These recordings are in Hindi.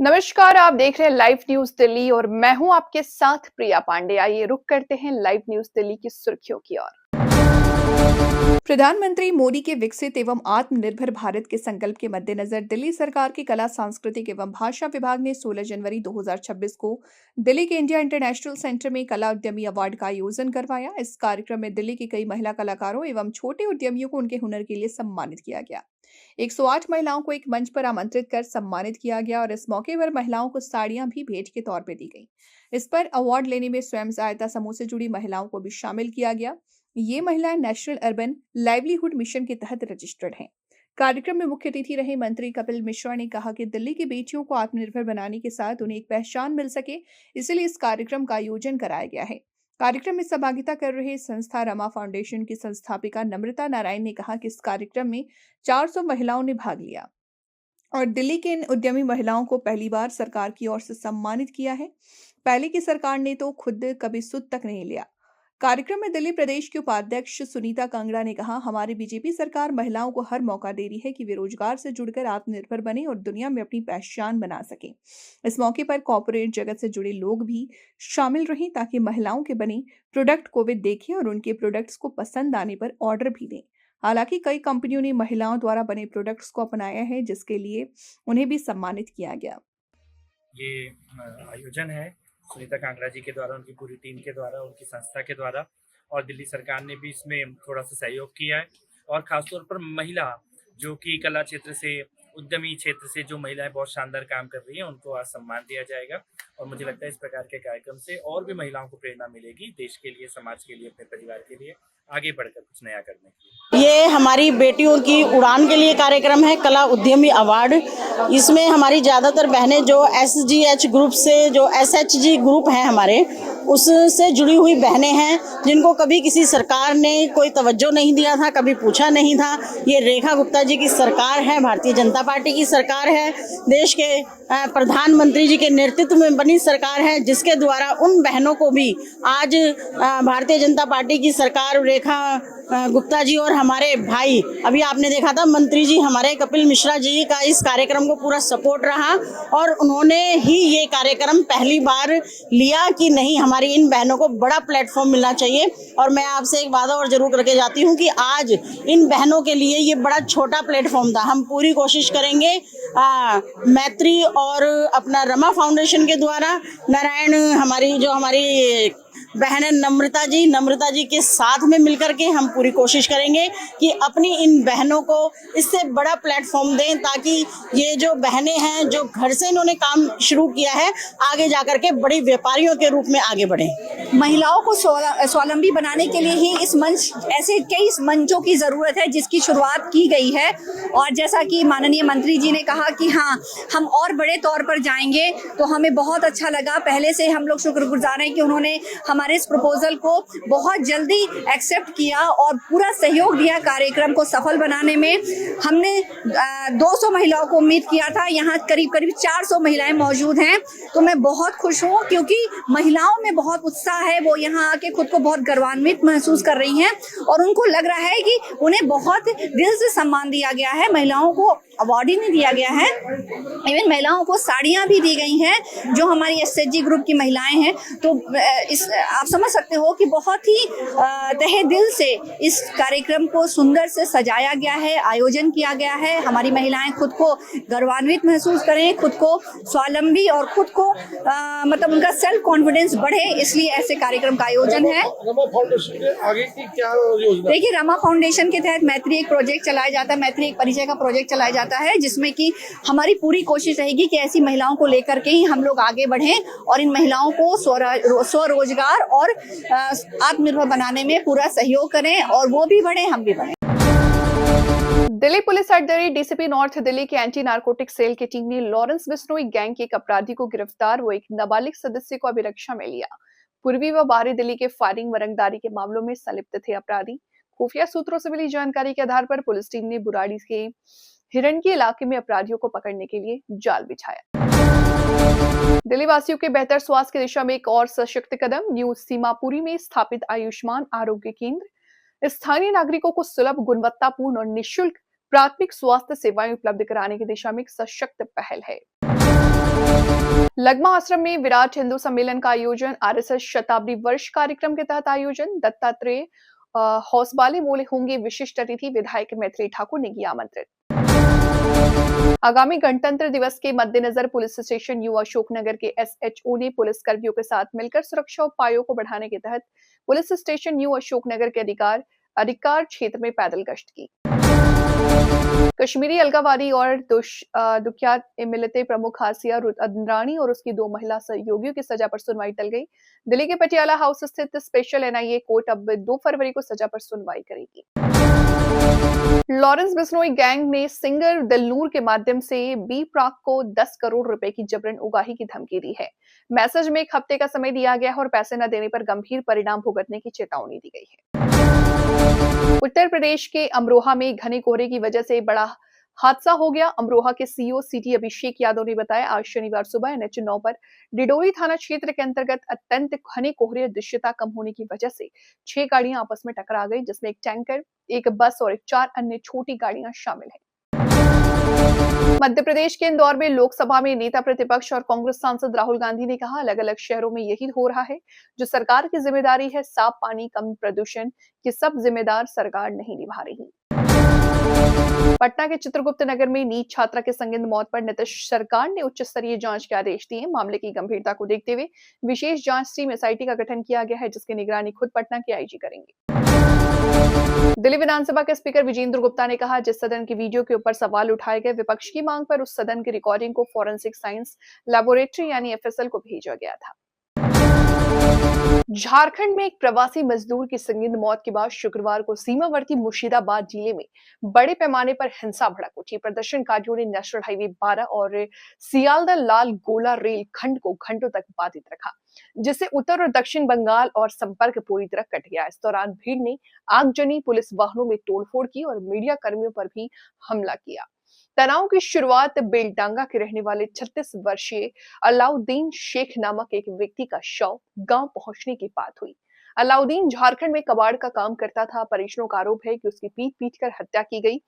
नमस्कार, आप देख रहे हैं लाइव न्यूज दिल्ली और मैं हूं आपके साथ प्रिया पांडे। आइए रुक करते हैं लाइव न्यूज दिल्ली की सुर्खियों की ओर। प्रधानमंत्री मोदी के विकसित एवं आत्मनिर्भर भारत के संकल्प के मद्देनजर दिल्ली सरकार के कला सांस्कृतिक एवं भाषा विभाग ने 16 जनवरी 2026 को दिल्ली के इंडिया इंटरनेशनल सेंटर में कला उद्यमी अवार्ड का आयोजन करवाया। इस कार्यक्रम में दिल्ली की कई महिला कलाकारों एवं छोटे उद्यमियों को उनके हुनर के लिए सम्मानित किया गया। 108 महिलाओं को एक मंच पर आमंत्रित कर सम्मानित किया गया और इस मौके पर महिलाओं को साड़ियां भी भेंट के तौर पर दी गई। इस पर अवार्ड लेने में स्वयं सहायता समूह से जुड़ी महिलाओं को भी शामिल किया गया। ये महिलाएं नेशनल अर्बन लाइवलीहुड मिशन के तहत रजिस्टर्ड हैं। कार्यक्रम में मुख्य अतिथि रहे मंत्री कपिल मिश्रा ने कहा कि दिल्ली की बेटियों को आत्मनिर्भर बनाने के साथ उन्हें एक पहचान मिल सके, इसलिए इस कार्यक्रम का आयोजन कराया गया है। कार्यक्रम में सहभागिता कर रहे संस्था रमा फाउंडेशन की संस्थापिका नम्रता नारायण ने कहा कि इस कार्यक्रम में 400 महिलाओं ने भाग लिया और दिल्ली के इन उद्यमी महिलाओं को पहली बार सरकार की ओर से सम्मानित किया है। पहले की सरकार ने तो खुद कभी सुध तक नहीं लिया। कार्यक्रम में दिल्ली प्रदेश के उपाध्यक्ष सुनीता कांगड़ा ने कहा, हमारी बीजेपी सरकार महिलाओं को हर मौका दे रही है कि वे रोजगार से जुड़कर आत्मनिर्भर बने और दुनिया में अपनी पहचान बना सकें। इस मौके पर कॉर्पोरेट जगत से जुड़े लोग भी शामिल रहे ताकि महिलाओं के बने प्रोडक्ट को वे देखें और उनके प्रोडक्ट्स को पसंद आने पर ऑर्डर भी दें। हालांकि कई कंपनियों ने महिलाओं द्वारा बने प्रोडक्ट्स को अपनाया है, जिसके लिए उन्हें भी सम्मानित किया गया। ये आयोजन है सुनीता कांगड़ा जी के द्वारा, उनकी पूरी टीम के द्वारा, उनकी संस्था के द्वारा, और दिल्ली सरकार ने भी इसमें थोड़ा सा सहयोग किया है। और खासतौर पर महिला जो कि कला क्षेत्र से, उद्यमी क्षेत्र से जो महिलाएं बहुत शानदार काम कर रही हैं, उनको आज सम्मान दिया जाएगा। और मुझे लगता है इस प्रकार के कार्यक्रम से और भी महिलाओं को प्रेरणा मिलेगी देश के लिए, समाज के लिए, अपने परिवार के लिए आगे बढ़कर कुछ नया करने के लिए। ये हमारी बेटियों की उड़ान के लिए कार्यक्रम है, कला उद्यमी अवार्ड। इसमें हमारी ज़्यादातर बहनें जो SGH ग्रुप से, जो SHG ग्रुप है हमारे, उससे जुड़ी हुई बहनें हैं, जिनको कभी किसी सरकार ने कोई तवज्जो नहीं दिया था, कभी पूछा नहीं था। ये रेखा गुप्ता जी की सरकार है, भारतीय जनता पार्टी की सरकार है, देश के प्रधानमंत्री जी के नेतृत्व में बनी सरकार है, जिसके द्वारा उन बहनों को भी आज भारतीय जनता पार्टी की सरकार, रेखा गुप्ता जी और हमारे भाई, अभी आपने देखा था मंत्री जी हमारे कपिल मिश्रा जी का इस कार्यक्रम को पूरा सपोर्ट रहा और उन्होंने ही ये कार्यक्रम पहली बार लिया कि नहीं, हमारी इन बहनों को बड़ा प्लेटफॉर्म मिलना चाहिए। और मैं आपसे एक वादा और जरूर करके जाती हूँ कि आज इन बहनों के लिए ये बड़ा छोटा प्लेटफॉर्म था। हम पूरी कोशिश करेंगे मैत्री और अपना रमा फाउंडेशन के द्वारा, नारायण हमारी जो हमारी बहन नम्रता जी के साथ में मिलकर के हम पूरी कोशिश करेंगे कि अपनी इन बहनों को इससे बड़ा प्लेटफॉर्म दें, ताकि ये जो बहनें हैं जो घर से इन्होंने काम शुरू किया है, आगे जाकर के बड़ी व्यापारियों के रूप में आगे बढ़ें। महिलाओं को स्वावलंबी बनाने के लिए ही इस मंच, ऐसे कई मंचों की जरूरत है जिसकी शुरुआत की गई है। और जैसा कि माननीय मंत्री जी ने कहा कि हाँ, हम और बड़े तौर पर जाएंगे, तो हमें बहुत अच्छा लगा। पहले से हम लोग शुक्रगुजार हैं कि उन्होंने हमारे इस प्रपोजल को बहुत जल्दी एक्सेप्ट किया और पूरा सहयोग दिया कार्यक्रम को सफल बनाने में। हमने 200 महिलाओं को उम्मीद किया था, यहाँ करीब 400 महिलाएं मौजूद हैं। तो मैं बहुत खुश हूँ क्योंकि महिलाओं में बहुत उत्साह है, वो यहाँ आके खुद को बहुत गौरवान्वित महसूस कर रही हैं और उनको लग रहा है कि उन्हें बहुत दिल से सम्मान दिया गया है। महिलाओं को अवार्ड ही नहीं दिया गया है, इवन महिलाओं को साड़ियाँ भी दी गई हैं जो हमारी SHG ग्रुप की महिलाएं हैं। तो आप समझ सकते हो कि बहुत ही तहे दिल से इस कार्यक्रम को सुंदर से सजाया गया है, आयोजन किया गया है। हमारी महिलाएं खुद को गौरवान्वित महसूस करें, खुद को स्वावलंबी और खुद को मतलब उनका सेल्फ कॉन्फिडेंस बढ़े, इसलिए ऐसे कार्यक्रम का आयोजन है। रमा फाउंडेशन के आगे की क्या योजना? देखिए, रमा फाउंडेशन के तहत मैत्री एक प्रोजेक्ट चलाया जाता है, मैत्री एक परिचय का प्रोजेक्ट चलाया जाता है, जिसमें कि हमारी पूरी कोशिश रहेगी कि ऐसी महिलाओं को लेकर के ही हम लोग आगे बढ़ें और इन महिलाओं को स्वरोजगार और आत्मनिर्भर बनाने में पूरा सहयोग करें और वो भी बढ़े, हम भी बढ़े। दिल्ली पुलिस अड्डे डीसीपी नॉर्थ दिल्ली के एंटी नारकोटिक सेल की टीम ने लॉरेंस बिश्नोई गैंग के एक अपराधी को गिरफ्तार व एक नाबालिग सदस्य को अभिरक्षा में लिया। पूर्वी व बाहरी दिल्ली के फायरिंग व रंगदारी के मामलों में संलिप्त थे अपराधी। खुफिया सूत्रों से मिली जानकारी के आधार पर पुलिस टीम ने बुराड़ी के हिरनकी इलाके में अपराधियों को पकड़ने के लिए जाल बिछाया। दिल्ली वासियों के बेहतर स्वास्थ्य की दिशा में एक और सशक्त कदम, न्यू सीमापुरी में स्थापित आयुष्मान आरोग्य केंद्र स्थानीय नागरिकों को सुलभ, गुणवत्तापूर्ण और निःशुल्क प्राथमिक स्वास्थ्य सेवाएं उपलब्ध कराने की दिशा में एक सशक्त पहल है। लगमा आश्रम में विराट हिंदू सम्मेलन का आयोजन, आरएसएस शताब्दी वर्ष कार्यक्रम के तहत आयोजन। दत्तात्रेय हौसबाले मोले होंगे विशिष्ट अतिथि, विधायक मैथिली ठाकुर ने किया आमंत्रित। आगामी गणतंत्र दिवस के मद्देनजर पुलिस स्टेशन यू अशोकनगर के एसएचओ ने पुलिस कर्मियों के साथ मिलकर सुरक्षा उपायों को बढ़ाने के तहत पुलिस स्टेशन यू अशोकनगर के अधिकार क्षेत्र में पैदल गश्त की। कश्मीरी अलगावादी और दुख्यात मिलते प्रमुख हासिया अंद्रानी और उसकी 2 महिला सहयोगियों की सजा पर सुनवाई टल गई। दिल्ली के पटियाला हाउस स्थित स्पेशल एनआईए कोर्ट अब 2 फरवरी को सजा पर सुनवाई करेगी। लॉरेंस बिश्नोई गैंग ने सिंगर दिलनूर के माध्यम से बी प्राक को 10 करोड़ रुपए की जबरन उगाही की धमकी दी है। मैसेज में 1 हफ्ते का समय दिया गया है और पैसे न देने पर गंभीर परिणाम भुगतने की चेतावनी दी गई है। उत्तर प्रदेश के अमरोहा में घने कोहरे की वजह से बड़ा हादसा हो गया। अमरोहा के सीईओ सिटी अभिषेक यादव ने बताया, आज शनिवार सुबह NH9 पर डिडोरी थाना क्षेत्र के अंतर्गत अत्यंत घने कोहरे दृश्यता कम होने की वजह से 6 गाड़ियां आपस में टकरा गई, जिसमें 1 टैंकर, 1 बस और 4 अन्य छोटी गाड़ियां शामिल हैं। मध्य प्रदेश के इंदौर में लोकसभा में नेता प्रतिपक्ष और कांग्रेस सांसद राहुल गांधी ने कहा, अलग अलग शहरों में यही हो रहा है जो सरकार की जिम्मेदारी है। साफ पानी, कम प्रदूषण की सब जिम्मेदार सरकार नहीं निभा रही। पटना के चित्रगुप्त नगर में नीट छात्रा के संदिग्ध मौत पर नीतीश सरकार ने उच्च स्तरीय जांच के आदेश दिए। मामले की गंभीरता को देखते हुए विशेष जांच टीम एसआईटी का गठन किया गया है, जिसकी निगरानी खुद पटना के आईजी करेंगे। दिल्ली विधानसभा के स्पीकर विजेंद्र गुप्ता ने कहा, जिस सदन की वीडियो के ऊपर सवाल उठाए गए, विपक्ष की मांग पर उस सदन की रिकॉर्डिंग को फॉरेंसिक साइंस लैबोरेटरी यानी एफएसएल को भेजा गया था। झारखंड में एक प्रवासी मजदूर की संदिग्ध मौत के बाद शुक्रवार को सीमावर्ती मुर्शिदाबाद जिले में बड़े पैमाने पर हिंसा भड़क उठी। प्रदर्शनकारियों ने नेशनल हाईवे 12 और सियालदह लाल गोला रेल खंड को घंटों तक बाधित रखा, जिससे उत्तर और दक्षिण बंगाल और संपर्क पूरी तरह कट गया। इस दौरान भीड़ ने आगजनी, पुलिस वाहनों में तोड़फोड़ की और मीडिया कर्मियों पर भी हमला किया। तनाव की शुरुआत बेलडांगा के रहने वाले 36 वर्षीय अलाउद्दीन शेख नामक एक व्यक्ति का शव गांव पहुंचने की बात हुई। अलाउद्दीन झारखंड में कबाड़ का काम करता था। परिजनों का आरोप है कि उसकी पीट कर हत्या की गई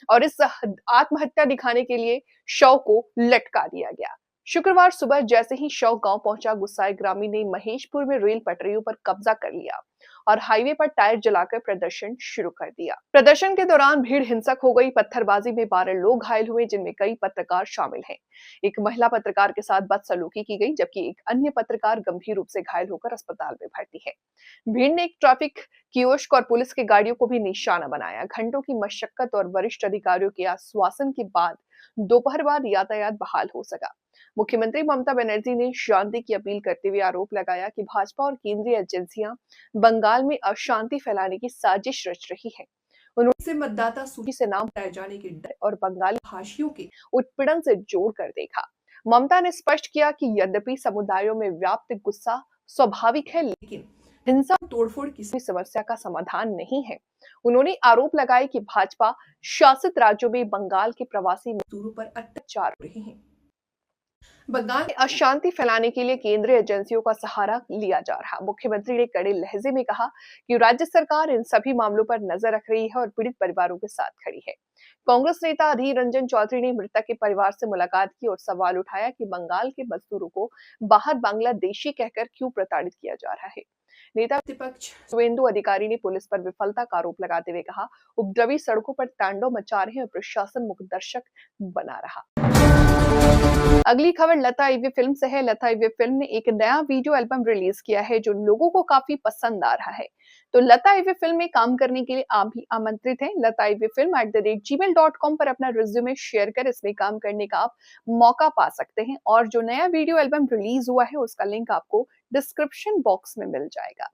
और इस आत्महत्या दिखाने के लिए शव को लटका दिया गया। शुक्रवार सुबह जैसे ही शव गांव पहुंचा, गुस्साए ग्रामीण ने महेशपुर में रेल पटरियों पर कब्जा कर लिया और हाईवे पर टायर जलाकर प्रदर्शन शुरू कर दिया। प्रदर्शन के दौरान भीड़ हिंसक हो गई। पत्थरबाजी में 12 लोग घायल हुए, जिनमें कई पत्रकार शामिल हैं। एक महिला पत्रकार के साथ बदसलूकी की गई, जबकि एक अन्य पत्रकार गंभीर रूप से घायल होकर अस्पताल में भर्ती है। भीड़ ने एक ट्रैफिक कियोस्क और पुलिस की गाड़ियों को भी निशाना बनाया। घंटों की मशक्कत और वरिष्ठ अधिकारियों के आश्वासन के बाद दोपहर बाद यातायात बहाल हो सका। मुख्यमंत्री ममता बनर्जी ने शांति की अपील करते हुए आरोप लगाया कि भाजपा और केंद्रीय एजेंसियां बंगाल में अशांति फैलाने की साजिश रच रही है। उन्होंने मतदाता सूची से नाम हटाए जाने के डर और बंगाली भाषियों के उत्पीड़न से जोड़कर देखा। ममता ने स्पष्ट किया कि यद्यपि समुदायों में व्याप्त गुस्सा स्वाभाविक है, लेकिन हिंसा तोड़फोड़ किसी समस्या का समाधान नहीं है। उन्होंने आरोप लगाया कि भाजपा शासित राज्यों में बंगाल के प्रवासी मजदूरों पर अत्याचार हो रहे हैं। बंगाल में अशांति फैलाने के लिए केंद्रीय एजेंसियों का सहारा लिया जा रहा। मुख्यमंत्री ने कड़े लहजे में कहा कि राज्य सरकार इन सभी मामलों पर नजर रख रही है और पीड़ित परिवारों के साथ खड़ी है। कांग्रेस नेता अधीर रंजन चौधरी ने मृतक के परिवार से मुलाकात की और सवाल उठाया कि बंगाल के मजदूरों को बाहर बांग्लादेशी कहकर क्यों प्रताड़ित किया जा रहा है। नेता प्रतिपक्ष सुवेंदु अधिकारी ने पुलिस पर विफलता का आरोप लगाते हुए कहा, उपद्रवी सड़कों पर तांडव मचा रहे हैं और प्रशासन मुखदर्शक बना रहा। अगली खबर लता ईवी फिल्म से है। लता ईवी फिल्म ने एक नया वीडियो एल्बम रिलीज किया है जो लोगों को काफी पसंद आ रहा है। तो लता ईवी फिल्म में काम करने के लिए आप भी आमंत्रित हैं। लता ईवी फिल्म @gmail.com पर अपना रिज्यूमे शेयर कर इसमें काम करने का आप मौका पा सकते हैं और जो नया वीडियो एल्बम रिलीज हुआ है उसका लिंक आपको डिस्क्रिप्शन बॉक्स में मिल जाएगा।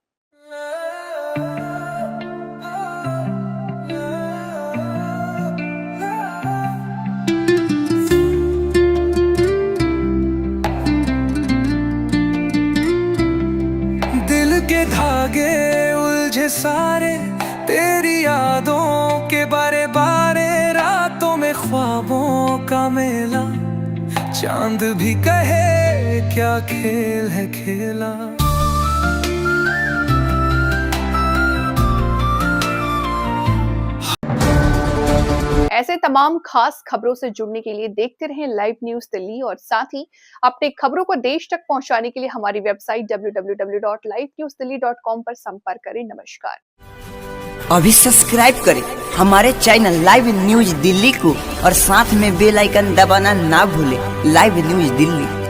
के धागे उलझे सारे तेरी यादों के बारे बारे, रातों में ख्वाबों का मेला, चांद भी कहे क्या खेल है खेला। ऐसे तमाम खास खबरों से जुड़ने के लिए देखते रहें लाइव न्यूज दिल्ली और साथ ही अपने खबरों को देश तक पहुंचाने के लिए हमारी वेबसाइट www.livenewsdelhi.com पर संपर्क करें। नमस्कार। अभी सब्सक्राइब करें हमारे चैनल लाइव न्यूज दिल्ली को और साथ में बेल आइकन दबाना ना भूलें। Live news Delhi.